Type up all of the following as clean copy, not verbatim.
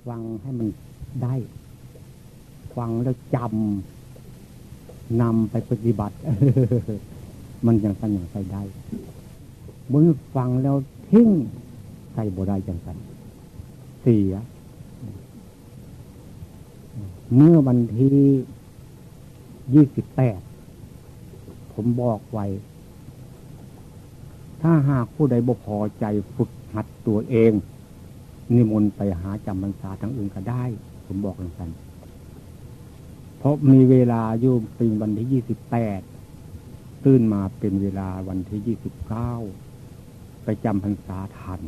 ฟังให้มันได้ฟังแล้วจำนำไปปฏิบัติ มันยังสัญญาใส่ได้มึงฟังแล้วทิ้งใส่บ่ได้จังสันเสียเมื่อวันที่28ผมบอกไว้ถ้าหากผู้ใดบ่พอใจฝึกหัดตัวเองนิมนต์ไปหาจำพรรษาทางอื่นก็ได้ผมบอกจังสันเพราะมีเวลาอยู่เป็นวันที่28ตื่นมาเป็นเวลาวันที่29ไปจำพรรษาทัน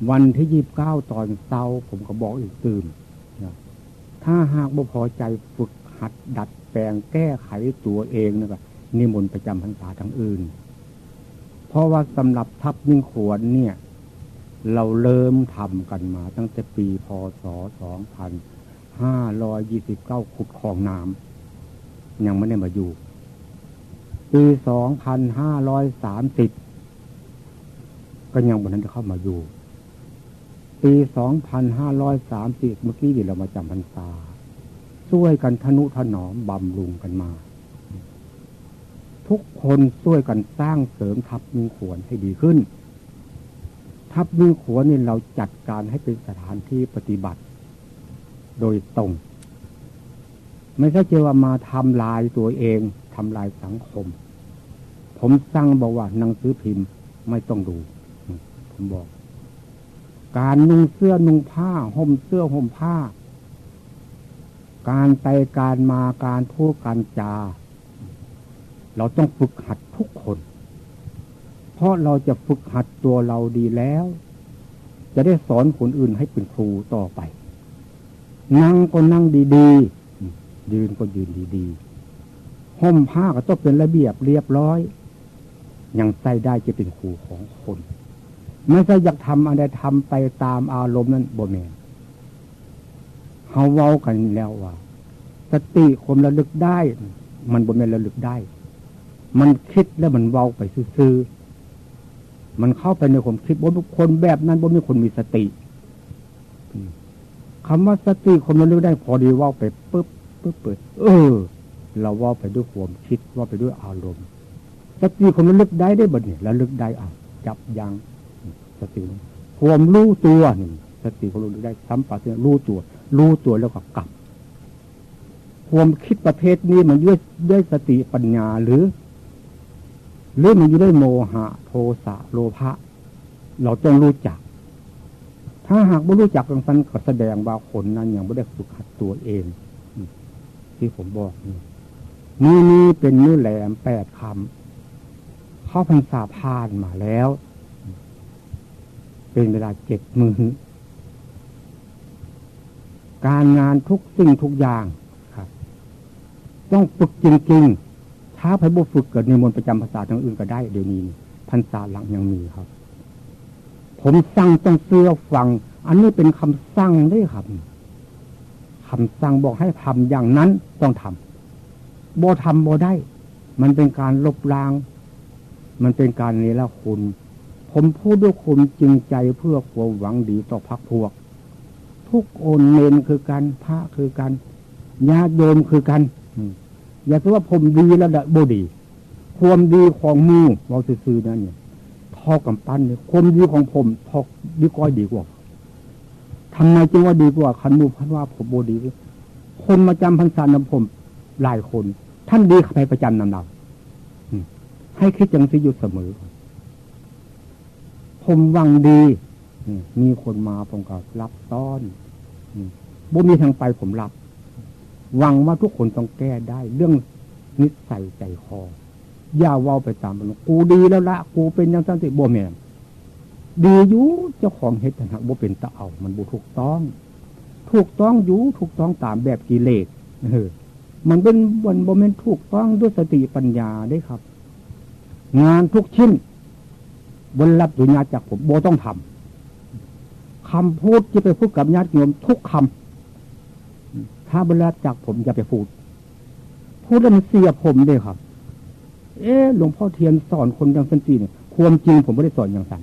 วันที่29ตอนเช้าผมก็บอกอีกตื่นนะถ้าหากบ่พอใจฝึกหัดดัดแปลงแก้ไขตัวเองนะครับนิมนต์ไปจำพรรษาทางอื่นเพราะว่าสำหรับทัพยิ่งขวนเนี่ยเราเริ่มทำกันมาตั้งแต่ปีพ.ศ. 2529ขุดคลองน้ำยังไม่ได้มาอยู่ปี2530ก็ยังวันนั้นจะเข้ามาอยู่ปี2530เมื่อกี้เรามาจำพรรษาช่วยกันทนุถนอมบำรุงกันมาทุกคนช่วยกันสร้างเสริมทัพมิ่งขวนให้ดีขึ้นทัพมิ่งขวนนี่เราจัดการให้เป็นสถานที่ปฏิบัติโดยตรงไม่ใช่จะว่ามาทำลายตัวเองทำลายสังคมผมสั่งบอกว่าหนังสือพิมพ์ไม่ต้องดูผมบอกการนุ่งเสื้อนุ่งผ้าห่มเสื้อห่มผ้าการไปการมาการพูดการจาเราต้องฝึกหัดทุกคนเพราะเราจะฝึกหัดตัวเราดีแล้วจะได้สอนคนอื่นให้เป็นครูต่อไปนั่งก็นั่งดีๆยืนก็ยืนดีๆห่มผ้าก็ต้องเป็นระเบียบเรียบร้อยยังใส่ได้จะเป็นครูของคนไม่ใช่อยากทำอะไรทำไปตามอารมณ์นั้นบ่แม่นเฮาเว้ากันแล้วว่าสติความระลึกได้มันบ่แม่นระลึกได้มันคิดแล้วมันเว้าไปซื่อๆมันเข้าไปในความคิดบ่ทุกคนแบบนั้นบ่มีคนมีสติคำว่าสติความระลึกได้พอดีเว้าไปปึ๊บเปิดเราเว้าไปด้วยความคิดเว้าไปด้วยอารมณ์สติความระลึกได้บ่เนี่ยระลึกได้จับยังสติความรู้ตัวนี่สติความรู้ได้สัมปชัญญะรู้ตัวแล้วก็กลับความคิดประเภทนี้มันด้วยสติปัญญาหรือมันอยู่ด้วยโมหะโทสะโลภะเราต้องรู้จักถ้าหากไม่รู้จักตรงนั้นก็แสดงว่าคนนั้นยังไม่ได้ฝึกหัดตัวเองที่ผมบอกนี่เป็นเนื้อแหลม8 คำเข้าพรรษาผ่านมาแล้วเป็นเวลา7 มื้อการงานทุกสิ่งทุกอย่างครับต้องฝึกจริงๆถ้าใครบ่ฝึกเกิดในมนต์ประจำภาษาทางอื่นก็ได้เดี๋ยวนี้พรรษาหลังยังมีครับผมสั่งต้องเสื้อฟังอันนี้เป็นคำสั่งได้ครับคำสั่งบอกให้ทำอย่างนั้นต้องทำบ่ทำบ่ได้มันเป็นการลบล้างมันเป็นการเนรคุณผมพูดด้วยความจริงใจเพื่อความหวังดีต่อพรรคพวกทุกองค์เนรคือกันพระคือกันญาติโยมคือกันอย่าคิดว่าผมดีแล้วบ่ดีความดีของมูเราซื่อๆนั่นเนี่ยทอกับปั้นเนี่ยความดีของผมทอดีกว่าดีกว่าทำไมจึงว่าดีกว่าคันมูพันว่าผมบ่ดีคนมาจำพรรษานำผมหลายคนท่านดีใครประจำนำเราให้คิดจังสิอยู่เสมอผมหวังดีมีคนมาผมก็รับต้อนบ่มีทางไปผมรับหวังว่าทุกคนต้องแก้ได้เรื่องนิสัยใจคออย่าเว้าไปตามมันกูดีแล้วละกูเป็นอย่างนั้นสิบ่แม่นดีอยู่เจ้าของเฮ็ดหักบ่เป็นตะเอามันบ่ถูกต้องอยู่ถูกต้องตามแบบกิเลสมันเป็นบ่แม่นถูกต้องด้วยสติปัญญาได้ครับงานทุกชิ้นบนรับดุญาจากผมบ่ต้องทำคำพูดที่ไปพูดกับญาติโยมทุกคำถ้าบนรับจากผมอย่าไปพูดแล้วมันเสียผมเลยครับหลวงพ่อเทียนสอนคนอย่างสันติเนี่ยความจริงผมไม่ได้สอนอย่างนั้น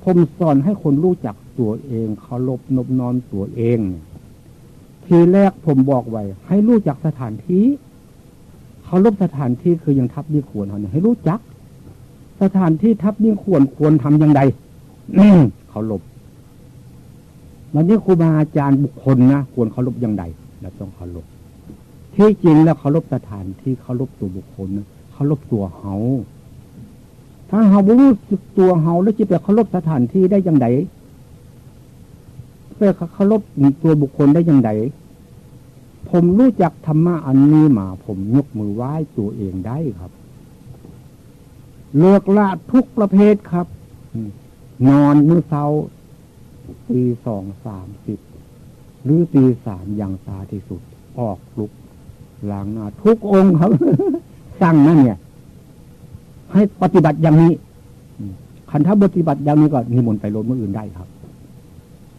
ผมสอนให้คนรู้จักตัวเองเคารพนอบน้อมตัวเองทีแรกผมบอกไว้ให้รู้จักสถานที่เคารพสถานที่คือยังทับยิ่งควรเขาเนี่ยให้รู้จักสถานที่ทับยิ่งควรทำอย่างไรเคารพวันนี้ครูบาอาจารย์บุคคลนะควรเคารพอย่างไรเราต้องเคารพที่จริงแล้วเคารพสถานที่เคารพตัวบุคคลนะเคารพตัวเฮาถ้าเฮารู้สึกตัวเฮาแล้วจะไปเคารพสถานที่ได้อย่างไรไปเคารพตัวบุคคลได้อย่างไรผมรู้จักธรรมะอันนี้มาผมยกมือไหว้ตัวเองได้ครับเลิกละทุกประเภทครับนอนมื้อเช้าตี2:30หรือตี3อย่างตาที่สุดออกลุกล้างหน้าทุกองค์ครับสั่งนั่นเนี่ยให้ปฏิบัติอย่างนี้คันถ้าปฏิบัติอย่างนี้ก็นิมนต์ไปโลดมื้ออื่นได้ครับ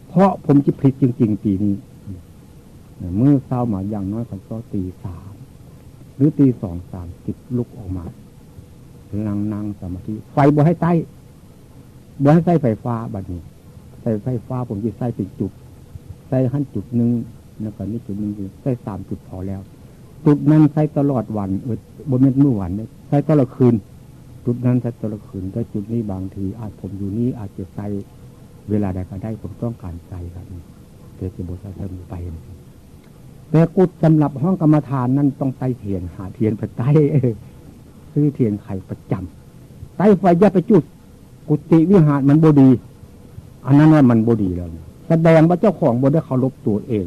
เพราะผมจะพลิกจริงๆปีนี้มื้อเช้ามาอย่างน้อยก็ตี3หรือตี2:30ลุกออกมานั่งสมาธิไฟบ่ให้ใต้บ่ให้ใส่ไฟฟ้าบัดนี้ใส่ไฟฟ้าผมจะใส่เป็นจุดใส่ขั้นจุดนึงแล้วก็นี่จุดนึงใส่3จุดพอแล้วจุดนั้นใส่ตลอดวันบ่แม่นมื้อวันเนี่ยใส่ตลอดคืนจุดนั้นใส่ตลอดคืนแต่จุดนี้บางทีอาจผมอยู่นี่อาจจะใส่เวลาใดก็ได้ผมต้องการใส่ครับแต่สิบ่ใส่ไปแต่กุศสำหรับห้องกรรมฐานนั้นต้องใส่เทียนหาเทียนไปใต้ซื้อเทียนไขประจำใต้ไฟอย่าไปจุดกุฏิวิหารมันบ่ดีอันนั้นว่ามันบ่ดีแล้วแสดงว่าเจ้าของบ่ได้เคารพตัวเอง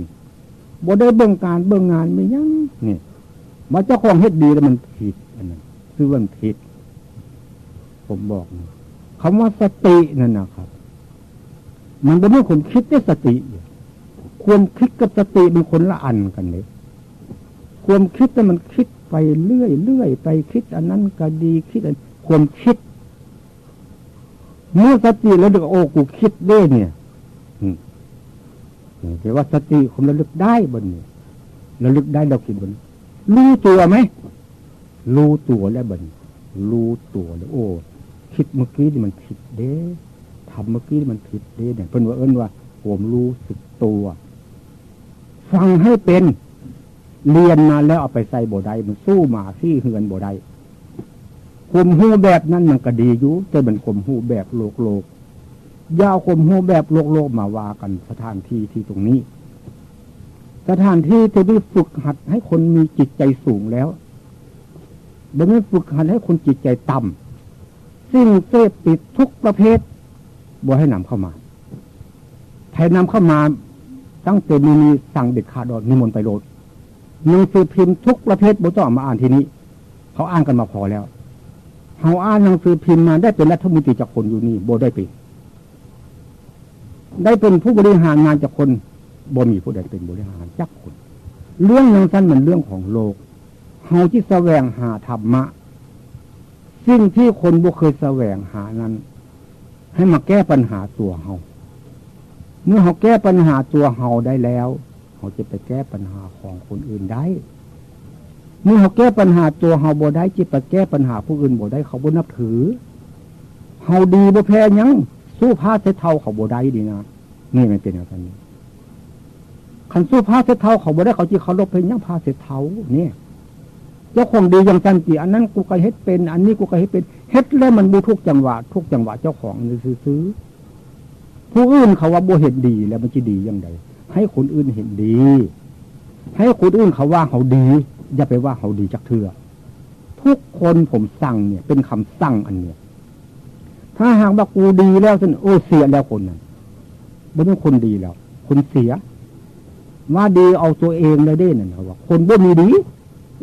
บ่ได้เบิ่งการเบิ่งงานไม่ยังนี่ว่าเจ้าของเฮ็ดดีแล้วมันผิดอันนั้นคือว่าผิดผมบอกคำว่าสตินั่นนะครับมันเป็นเรื่องความคิดได้สติความคิดกับสติเป็นคนละอันกันเลยความคิดแต่มันคิดไปเรื่อยไปคิดอันนั้นก็ดีคิดอันความคิดเมื่อสติแล้วดึกโอ้กูคิดได้เนี่ยแต่ว่าสติผมระลึกได้บนนี้ระลึกได้เราคิดบนรู้ตัวไหมรู้ตัวแล้วบนรู้ตัวแล้วโอ้คิดเมื่อกี้นี่มันผิดเด้ทำเมื่อกี้มันผิดเด้เนี่ยเป็นว่าว่าผมรู้สึกตัวฟังให้เป็นเรียนมาแล้วเอาไปใส่บ่ได้มันสู้มาที่เฮือนบ่ได้ข่มหูแบบนั้นมันก็ดีอยู่แต่เป็นข่มหูแบบโลกยาวข่มหูแบบโลกมาว่ากันสถานที่ที่ตรงนี้สถานที่ที่ฝึกหัดให้คนมีจิตใจสูงแล้วบ่ได้ฝึกหัดให้คนจิตใจต่ำสิ่งเสพติดทุกประเภทบ่ให้นำเข้ามาใครนำเข้ามาตั้งแต่มีสั่งเด็ดขาดนิมนต์ไปโลดหนังสือพิมพ์ทุกประเภทบ่ต้องมาอ่านทีนี้เขาอ่านกันมาพอแล้วเขาอ่านหนังสือพิมพ์มาได้เป็นรัฐมนตรีจากคนอยู่นี่บ่ได้เป็นผู้บริหารงานจากคนบ่มีผู้ใดเป็นบริหารจักคนเรื่องนั้นสั้นมันเรื่องของโลกเฮาที่แสวงหาธรรมะสิ่งที่คนบ่เคยแสวงหานั้นให้มาแก้ปัญหาตัวเฮาเมื่อเฮาแก้ปัญหาตัวเฮาได้แล้วเฮาจะไปแก้ปัญหาของคนอื่นได้เมื่อเฮาแก้ปัญหาตัวเฮาบ่ได้จะไปแก้ปัญหาผู้อื่นบ่ได้เขาบ่นับถือเฮาดีบ่แพ้หยังสู้ผ้าเสเท่าเขาบ่ได้ดีนะนี่มันเป็นอย่างนั้นคันสู้ผ้าเสเท่าเขาบ่ได้เขาจิเคารพเพิ่นหยังผ้าเสเท่านี่เจ้าของดีอย่างจันติอันนั้นกูก็เฮ็ดเป็นอันนี้กูก็เฮ็ดเป็นเฮ็ดแล้วมันบ่ทุกจังหวะเจ้าของซื้อผู้อื่นเขาว่าบ่เห็นดีแล้วมันจะดีอย่างไรให้คนอื่นเห็นดีให้คนอื่นเขาว่าเขาดีอย่าไปว่าเขาดีจักเทื่อทุกคนผมสั่งเนี่ยเป็นคำสั่งอันเนี้ยถ้าหากว่ากูดีแล้วฉันโอ้เสียแล้วคนนั้นไม่ใช่คนดีแล้วคนเสียว่าดีเอาตัวเองเลยได้นั่นเขาว่าคนบ่มีดี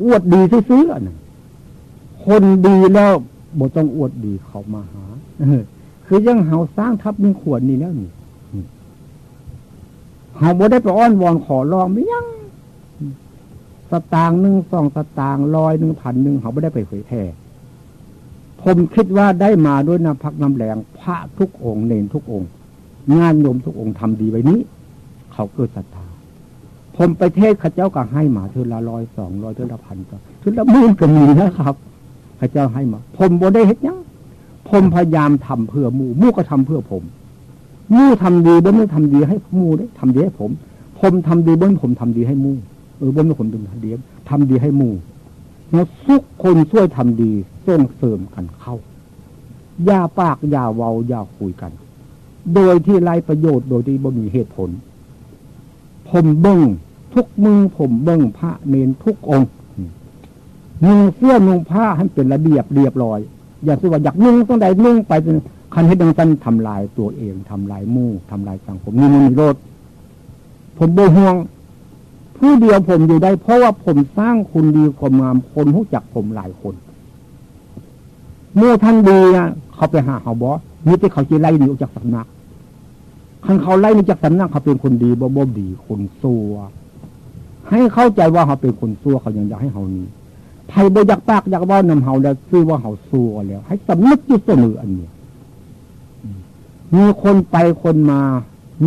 อวดดีซื้อๆอันนั้นคนดีแล้วบ่ต้องอวดดีเขามาหาคือยังเฮาสร้างทับมีขวดนี่แล้วนี่เฮาบ่ได้ไปอ้อนวอนขอร้องไม่ยังสตางค์นึง2 สตางค์100 1 1,000เฮาบ่ได้ไปเผยแผ่ผมคิดว่าได้มาด้วยน้ำพักน้ำแรงพระทุกองค์เนรทุกองค์งานโยมทุกองค์ทำดีไว้นี้เขาเกิดศรัทธาผมไปเทศข้าเจ้าก็ให้มาเทื่อละ100 200เทื่อละ1,000ก็เทื่อละหมื่นก็มีนะครับข้าเจ้าให้มาผมบ่ได้เฮ็ดหยังผมพยายามทำเพื่อหมู่ก็ทำเพื่อผม มู่ทำดีบ่ไม่ทำดีให้มู่ได้ทำดีให้ผมทำดีบ่ผมทำดีให้มู่บ่ไม่ผมทำดีให้มู่แล้วทุกคนช่วยทำดีส่งเสริมกันเข้าอย่าปากอย่าเว้าอย่าคุยกันโดยที่ไร้ประโยชน์โดยที่บ่มีเหตุผลผมเบิ่งทุกมือผมเบิ่งพระเนรทุกองค์นุ่งเสื้อนุ่งผ้าให้เป็นระเบียบเรียบร้อยอย่าสิว่าอยากนุ่งต้องใดนุ่งไปคันให้ดังนั้นทำลายตัวเองทำลายหมู่ทำลายสังคมนี่มันมีโลดผมบ่ห่วงผู้เดียวผมอยู่ได้เพราะว่าผมสร้างคุณดีความงามคนรู้จักผมหลายคนเมื่อท่านดีนะเขาไปหาเขาบ่มีแต่เขาจะไล่หนีออกจากสำนักคันเขาไล่หนีจากสำนักเขาเป็นคนดีบ่ดีคนซัวให้เข้าใจว่าเขาเป็นคนซัวเขายังอยากให้เขานี้ไผบ่อยากปากอยากเว้านำเฮาแล้วคือว่าเฮาซัวแล้วให้สำนึกอยู่เสมออันนี้มีคนไปคนมา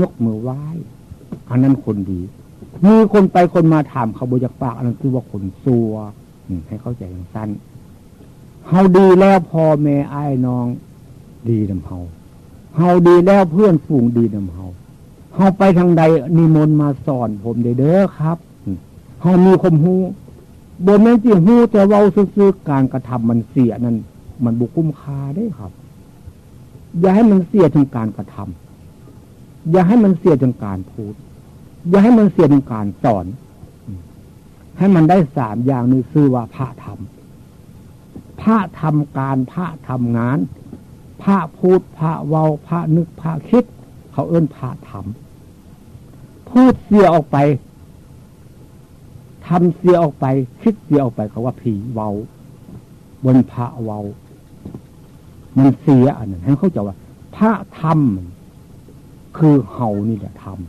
ยกมือไหว้อันนั้นคนดีมีคนไปคนมาถามเขาบ่อยากปากอันนั้นคือว่าคนซัวให้เข้าใจอย่างสั้นเฮาดีแล้วพ่อแม่อ้ายน้องดีนำเฮาดีแล้วเพื่อนฝูงดีนำเฮาไปทางใดนิมนต์มาสอนผมเด้อครับเฮามีความรู้บ่แม่นสิฮู้แต่เว้าซื่อๆการกระทำมันเสียนั่นมันบ่คุ้มค่าเด้ครับอย่าให้มันเสียถึงการกระทำอย่าให้มันเสียถึงการพูดอย่าให้มันเสียถึงการสอนให้มันได้3อย่างนี้ชื่อว่าพระธรรมพระทำการพระทำงานพระพูดพระเว้าพระนึกพระคิดเขาเอิ้นพระธรรมพูดเสียออกไปทำเสียออกไปคิดเสียออกไปเขาว่าผีเว้าบนพระเว้ามันเสียอันนั้นให้เขาใจว่าพระธรรมคือเฮานี่แหละธรรม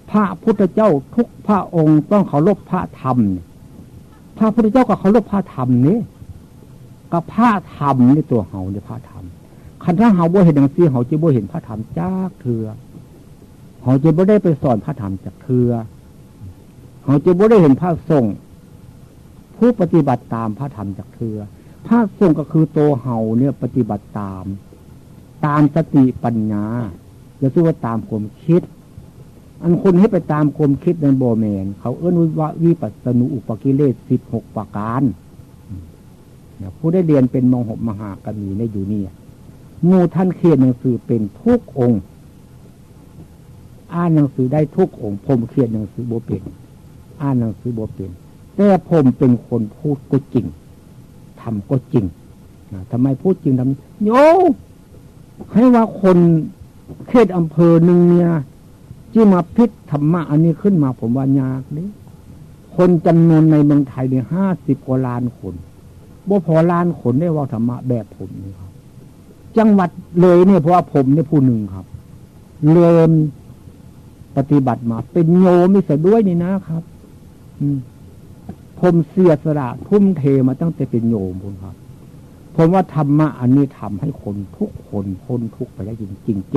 พระพุทธเจ้าทุกพระองค์ต้องเคารพพระธรรมพระพุทธเจ้าก็เคารพพระธรรมนี่กับพระธรรมนี่ตัวเฮาเนี่ยพระธรรมคันถ้าเฮาบ่เห็นดังซี่เฮาจะบ่เห็นพระธรรมจากเทื่อเฮาจะบ่ได้ไปสอนพระธรรมจากเทื่อเฮาจะบ่ได้เห็นพระสงฆ์ผู้ปฏิบัติตามพระธรรมจากเทื่อพระสงฆ์ก็คือตัวเฮาเนี่ยปฏิบัติตามสติปัญญาอย่าซื่อว่าตามความคิดอันคนให้ไปตามความคิดนั้นบ่แม่นเขาเอิ้นว่าวิปัสสนุอุปกิเลส16ประการผู้ได้เรียนเป็นมหมหากมีในอยู่นี่หมู่ท่านเขียนหนังสือเป็นทุกองค์อ่านหนังสือได้ทุกองค์ผมเขียนหนังสือบ่เป็นอ่านหนังสือบ่เป็นแต่ผมเป็นคนพูดก็จริงทำก็จริงทำไมพูดจริงทำโยให้ว่าคนเขตอำเภอหนึ่งเนี่ยที่มาพิษธรรมะอันนี้ขึ้นมาผมว่ายากเลยคนจำนวนในเมืองไทยเนี่ย50 กว่าล้านคนบ่พอล้านคนได้ว่าธรรมะแบบผมนี่ครับจังหวัดเลยเนี่ยเพราะว่าผมเนี่ยผู้หนึ่งครับเริ่มปฏิบัติมาเป็นโยมไม่เสียด้วยนี่นะครับผมเสียสละทุ่มเทมาตั้งแต่เป็นโยมผมครับผมว่าธรรมะอันนี้ทำให้คนทุกคนพ้นทุกข์ไปได้จ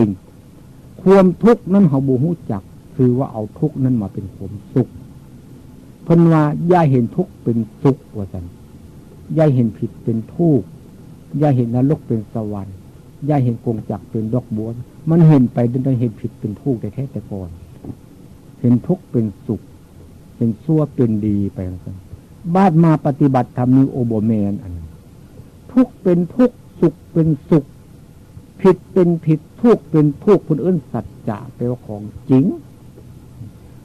ริงความทุกข์นั้นเขาบูฮู้จักคือว่าเอาทุกข์นั้นมาเป็นความสุขเพิ่นว่าอย่าเห็นทุกข์เป็นสุขว่าซั่นอย่าเห็นผิดเป็นทุกข์อย่าเห็นนรกเป็นสวรรค์อย่าเห็นกงจักรเป็นดอกบัวมันเห็นไปจนได้เห็นผิดเป็นทุกข์ได้แท้แต่ก่อนเห็นทุกข์เป็นสุขเห็นชั่วเป็นดีไปซั่นบาดมาปฏิบัติธรรมมีโอโบแมนอันทุกข์เป็นทุกข์สุขเป็นสุขผิดเป็นผิดทุกข์เป็นทุกข์คนอื่นสัจจะเป็นของจริง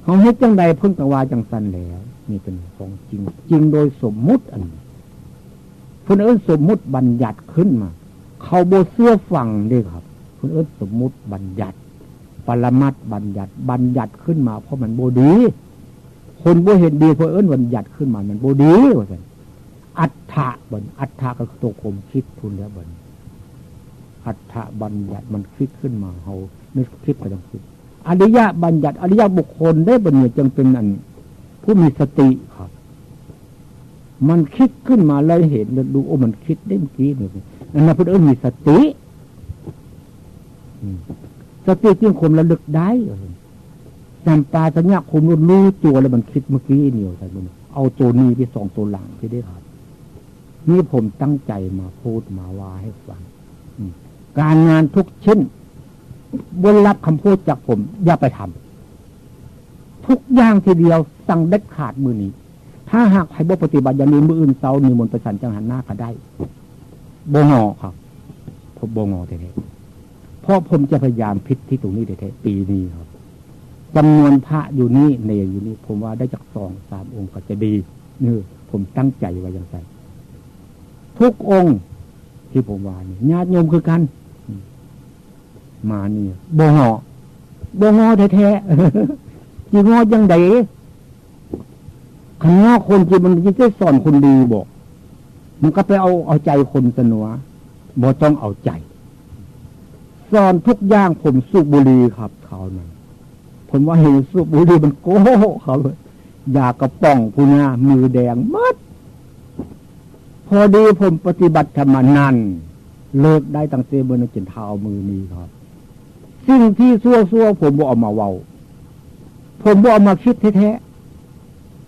เขาให้จังใดเพิ่งกว่าจังสันแล้วนี่เป็นของจริงจริงโดยสมมุติอันคนอื่นสมมุติบัญญัติขึ้นมาเขาโบเสื้อฟังด้วยครับคนอื่นสมมุติบัญญัติปรมัตถ์บัญญัติขึ้นมาเพราะมันโบดีคนโบเห็นดีคนอื่นบัญญัติขึ้นมามันโบดีว่าไงอัฏฐะอัฏฐะก็คือตัวผมคิดทุนแล้วอัฏฐบัญญัติมันคิดขึ้นมาเขานึกคิดไปจังซี่อริยบัญญัติอริยบุคคลได้บัญญัติจึงเป็นอันผู้มีสติครับมันคิดขึ้นมาเลยเห็นดูโอ้มันคิดได้เมื่อกี้เนี่ยอันนั้นพุทธเอิ้นมีสติจึงคมระลึกได้จำปาสัญญาคมรู้ตัวแล้วมันคิดเมื่อกี้เนี่ยใช่มั้ยเอาตัวนี้ไป2ตัวหลังที่ได้ครับนี่ผมตั้งใจมาพูดมาว่าให้ฟังการงานทุกชิ้น บนรับคำพูดจากผมอย่าไปทำทุกอย่างทีเดียวสั่งเด็ดขาดมือนี้ถ้าหากให้บ่ปฏิบัติอย่างนี้มืออื่นเซานิมนต์ประสันจังหันหน้าก็ได้บ่งอครับผมบ่งอแท้ๆเพราะผมจะพยายามพิษที่ตรงนี้แท้ๆปีนี้ครับจำนวนพระอยู่นี่เนรอยู่นี่ผมว่าได้จาก2-3 องค์ก็จะดีนี่ผมตั้งใจไว้อย่างไรทุกองค์ที่ผมว่านี่ญาติโยมคือกันมานี่บ่งอแท้ๆจีงอยังไงขันงอคนจีมันจะสอนคนดีบอกมันก็ไปเอาใจคนสนัวบ่ต้องเอาใจสอนทุกอย่างผมสูบบุหรี่ครับเขานั้นผมว่าเห็นสูบบุหรี่มันโก้เขาเลยยากระป๋องพูน่ามือแดงมัดพอดีผมปฏิบัติธรรมนั่นเลิกได้ตั้งแต่บนจนเท้ามือนี้ครับสิ่งที่ซั่วผมบ่เอามาเว้าผมบ่เอามาคิดแท้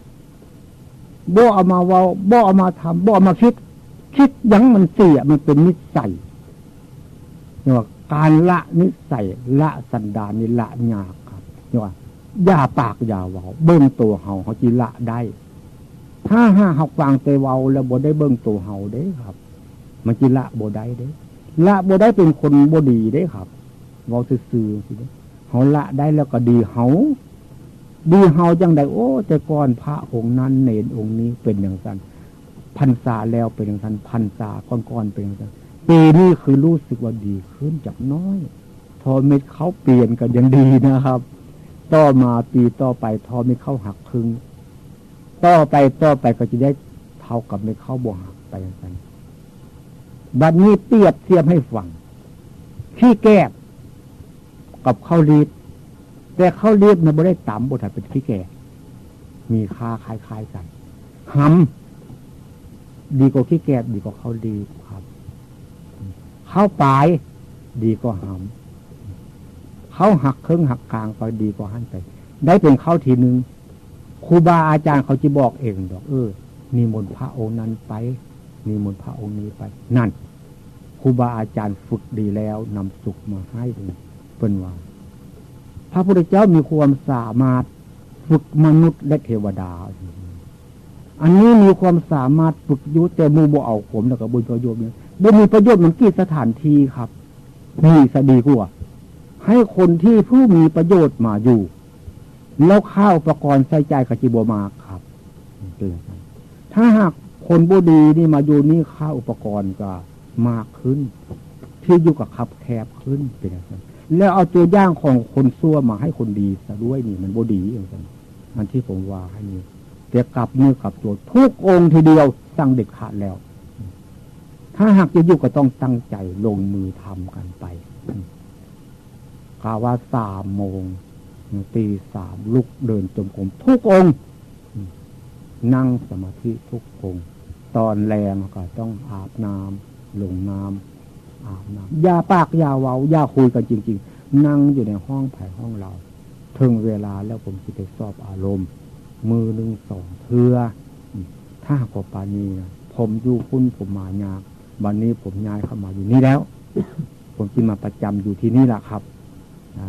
ๆบ่เอามาเว้าบ่เอามาทำบ่เอามาคิดยังมันเสียมันเป็นนิสัยเนี่ยว่าการละนิสัยละสันดานนี่ละยากครับเนี่ยว่าอย่าปากอย่าเว้าเบิ่งตัวเฮาจิละได้ถ้าเฮาฟังแต่เว้าแล้วบ่ได้เบิ่งตัวเฮาเด้ครับมันจิละบ่ได้เด้ละบ่ได้เป็นคนบ่ดีเด้ครับเว้าซื่อๆสิเฮาละได้แล้วก็ดีเฮาจังได๋โอ้แต่ก่อนพระองค์นั้นเนรองค์นี้เป็นอย่างนั้นพรรษาแล้วเป็นอย่างนั้นพรรษาก่อนๆเป็นอย่างนั้นปีนี้คือรู้สึกว่าดีขึ้นจากน้อยทอเม็ดเขาเปลี่ยนก็ยังดีนะครับต่อมาปีต่อไปทอเม็ดเขาหักครึ่งต่อไปก็จะได้เท่ากับเม็ดเขาบ่หักไปอย่างนั้นบัดนี้เปรียบเทียบให้ฟังขี้แก้กับข้าวรีดแต่ข้าวรีดมันไม่ได้ต่ำบทเป็นขี้แก่มีค่าคล้ายๆกันหำดีกว่าขี้แก่ดีกว่าข้าวรีดครับข้าวปลายดีกว่าหำข้าวหักครึ่งหักกลางไปดีกว่าหั่นไปได้เป็นข้าวทีนึงครูบาอาจารย์เขาจะบอกเองดอกนิมนต์พระองค์นั้นไปนิมนต์พระองค์นี้ไปนั่นครูบาอาจารย์ฝึกดีแล้วนำสุขมาให้เลยเป็นว่าพระพุทธเจ้ามีความสามารถฝึกมนุษย์และเทวดาอันนี้มีความสามารถฝึกยุแต่มูบ่เอาขมแล้วก็บุญประโยชน์เนี่ยบ่มีประโยชน์มันกี่สถานที่ครับนี่สดีกว่าให้คนที่ผู้มีประโยชน์มาอยู่แล้วข้าวอุปกรณ์ใส่ใจกับจิบมาครับถ้าหากคนบ่ดีนี่มาอยู่นี่ข้าวอุปกรณ์ก็มากขึ้นที่อยู่กับขับแคบขึ้นเป็นอย่างนั้นแล้วเอาตัวอย่างของคนซั่วมาให้คนดีซะด้วยนี่มันบ่ดีอย่างนั้นอันที่ผมว่าให้นี่เดี๋ยวกลับมือกลับตัวทุกองค์ทีเดียวสั่งเด็ดขาดแล้วถ้าหากจะอยู่ก็ต้องตั้งใจลงมือทำกันไปกล่าวว่า3 โมงตี 3ลุกเดินจงกรมทุกองค์นั่งสมาธิทุกองค์ตอนแรงก็ต้องอาบน้ำลงน้ำอาบน้ำอย่าปากอย่าเว้าอย่าคุยกันจริงๆนั่งอยู่ในห้องไผ่ห้องเราถึงเวลาแล้วผมจะไปสอบอารมณ์มือ1 2เทื่อถ้าขอปานีนะผมอยู่พุ่นผมมายากวันนี้ผมย้ายเข้ามาอยู่นี่แล้ว ผมจะมาประจำอยู่ที่นี่แหละครับ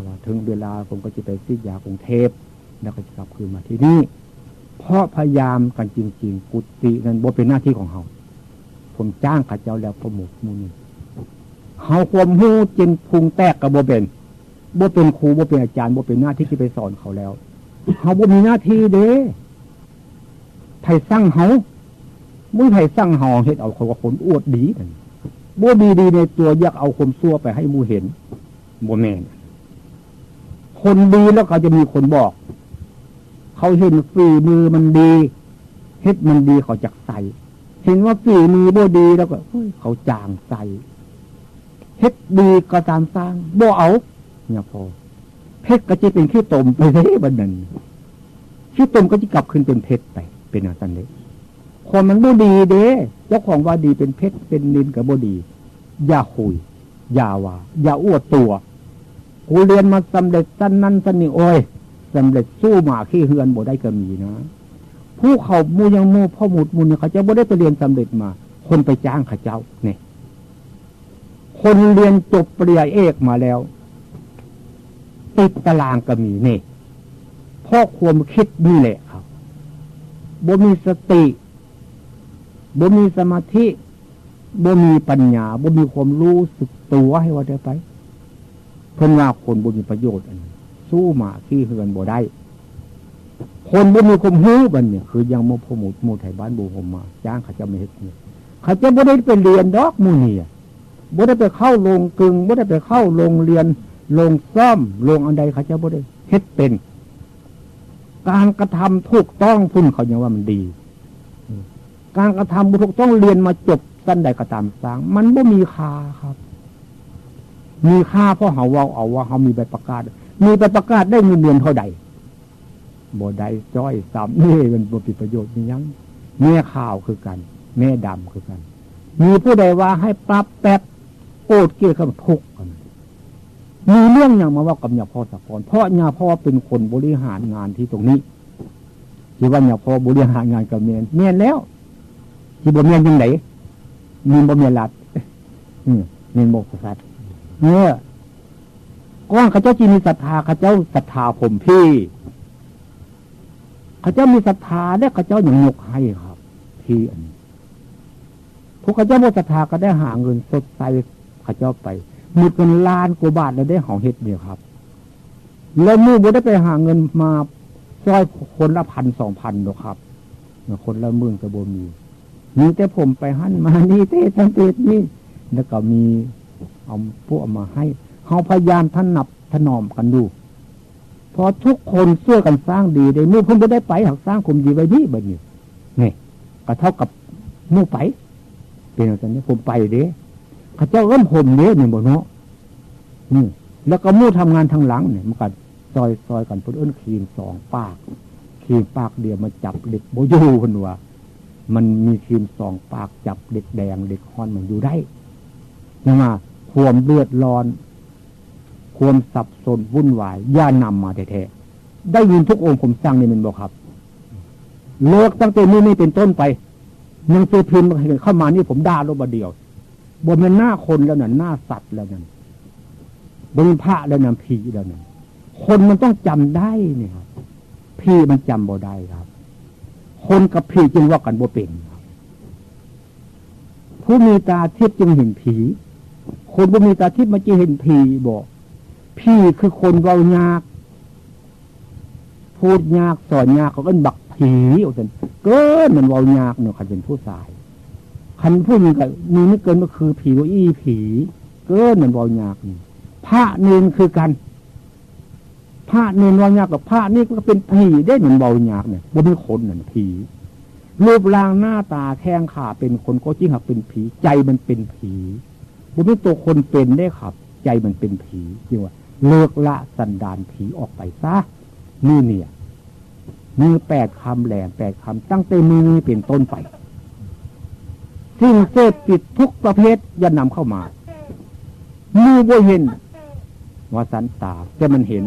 ว่าถึงเวลาผมก็จะไปซิยากรุงเทพแล้วก็จะกลับคืนมาที่นี่เพราะพยายามกันจริงๆกุฏินั้นบ่เป็นหน้าที่ของเขาผมจ้างข้าเจ้าแล้วประมุขมูนี่เขาความหู้จินพุงแตกกับบ่เป็นครูบ่เป็นอาจารย์บ่เป็นหน้าที่ที่ไปสอนเขาแล้วเขาบ่มีหน้าที่เด้ไผสั่งเขามุ้ยไผสั่งเขาเฮ็ดเอาเขาว่าคนอวดดีนั่นบ่มีดีในตัวอยากเอาความชั่วไปให้หมู่เห็นบ่แม่นคนดีแล้วเขาจะมีคนบอกเขาเห็นฝีมือมันดีเฮ็ดมันดีเขาจักใส่เห็นว่าฝีมือบ่ดีแล้วก็เขาจางใส่เฮ็ดดีก็ตามสร้างบ่เอาเนี่ยพอเพชรก็จะเป็นขี้ตมไปเลยบัดนั้นขี้ตมก็จะกลับขึ้นเป็นเพชรไปเป็นอย่างนั้นเลยคนมันบ่ดีเด้เจ้าของว่าดีเป็นเพชรเป็นนิลก็บ่ดีอย่าคุยอย่าว่าอย่าอวดตัวกูเรียนมาสำเร็จสั้นนั้นสั้นนี่โอ้ยสำเร็จสู้หมาขี้เฮือนบ่ได้ก็มีนะผู้เขามูยังมูพ่อหมุดมูเนี่ยเขาจะบ่ได้ไปเรียนสำเร็จมาคนไปจ้างเขาเจ้าเนี่ยคนเรียนจบปริญญาเอกมาแล้ว ติดตารางก็มีนี่เพราะความคิดนี่แหละครับบ่มีสติบ่มีสมาธิบ่มีปัญญาบ่มีความรู้สึกตัวให้ว่าได้ไปเพิ่นว่าคนบ่มีประโยชน์อันสู้หมาขี้เหือนบ่ได้คนบ่มีความรู้บัดเนี่ยคือยังบ่พอหมู่ไทยบ้านบ่ผมมาจ้างเขาจะไม่เฮ็ดเนี่ยเขาจะบ่ได้ไปเรียนดอกหมู่นี่บ่ได้ไปเข้าโรงกึ่งบ่ได้ไปเข้าโรงเรียนโรงซ่อมโรงอันใดเขาจะบ่ได้เฮ็ดเป็นการกระทำถูกต้องพุ่นเขายังว่ามันดีการกระทำบ่ถูกต้องเรียนมาจบสั้นใดก็ตามสร้างมันบ่มีค่าครับมีค่าเพราะเฮาเว้าเอาว่าเฮามีใบประกาศมีใบประกาศได้เงินเดือนเท่าใดบ่ได้จ้อยซ้ำนี่มันบ่มีประโยชน์มีหยังแม่ข่าวคือกันแม่ดำคือกันมีผู้ใดว่าให้ปรับแป๊บโกรธเกลียดกันทุกข์กันมีเรื่องอย่างมาว่ากับญาพ่อสะพรเพราะญาพ่อเป็นคนบริหารงานที่ตรงนี้ที่ว่าญาพ่อบริหารงานกับเมียนแล้วที่บ่เมียนยังไงมีบ่เมียนลัดเมียนบอกสัตว์เนี่ยก้อนข้าเจ้าจีมีศรัทธาข้าเจ้าศรัทธาผมพี่ข้าเจ้ามีศรัทธาและข้าเจ้าอย่างยกให้ครับที่อันนี้พวกข้าเจ้าโมศรัทธาก็ได้หาเงินสดใสข้าเจ้าไปมืดเงินล้านกว่าบาทแล้วได้ของเฮ็ดเนี่ยครับแล้วมือบ่ได้ไปหาเงินมาซอยคนละ1,000-2,000หรอกครับคนละ10,000ก็บ่มีแต่ผมไปหั่นมานี่เตสังเตนี่แล้วก็มีเอาพวกมาให้เฮาพยายามถนอมกันดูพอทุกคนช่วยกันสร้างดีได้เมื่อเพิ่นบ่ได้ไปหักสร้างความดีไว้นี่บัดนี้นี่ก็เท่ากับหมู่ไปเป็นจังซี่ผมไปเด้เขาเจ้าเอิ้นผมเด้นี่บ่เนาะแล้วก็หมู่ทำงานทางหลังเนี่ยมันก็ซอยกันเพิ่นเอิ้นคีม2ปากคีมปากเดียวมาจับเด็กบ่อยู่เพิ่นว่ามันมีคีม2ปากจับเด็กแดงเด็กฮ้อนมันอยู่ได้ยังว่าความเดือดร้อนความสับสนวุ่นวายย่านำมาแท้ๆได้ยินทุกองค์ผมสร้างนี่มันบอกครับเลิกตั้งแต่นี้เป็นต้นไปยังซื้อพิมพ์เข้ามานี่ผมด่าลงมาเดียวบนมันหน้าคนแล้วนั่นหน้าสัตว์แล้วนั่นบนพระแล้วนั่นผีแล้วนั่นคนมันต้องจำได้นี่ครับผีมันจำบ่ได้ครับคนกับผีจึงว่ากันบ่เป็นผู้มีตาทิพย์จึงเห็นผีคนบ่มีตาทิพย์มันจะเห็นผีบอกพี่คือคนเว้ายากพูดยากสอนยากเขาก็บักผีเอาซั่นเกินมันเว้ายากเนาะคันเป็นผู้ชายคันผู้หญิงก็มีไม่เกินก็คือผีว่าอีผีเกินมันเว้ายากนี่พระเนรคือกันพระเนรเว้ายากกับพระนี่ก็เป็นผีได้เหมือนเว้ายากเนี่ยบ่มีคนนั่นผีรูปร่างหน้าตาแข้งขาเป็นคนก็จริงหากเป็นผีใจมันเป็นผีบ่มีตัวคนเป็นได้ครับใจมันเป็นผีจริงว่าเลิกละสันดานผีออกไปซะนี่เนี่ยมี8คำแหลม8คำตั้งแต่มือเป็นต้นไปสิ่งเสพติดทุกประเภทอย่านำเข้ามามือบ่เห็นว่าสันตาแต่มันเห็น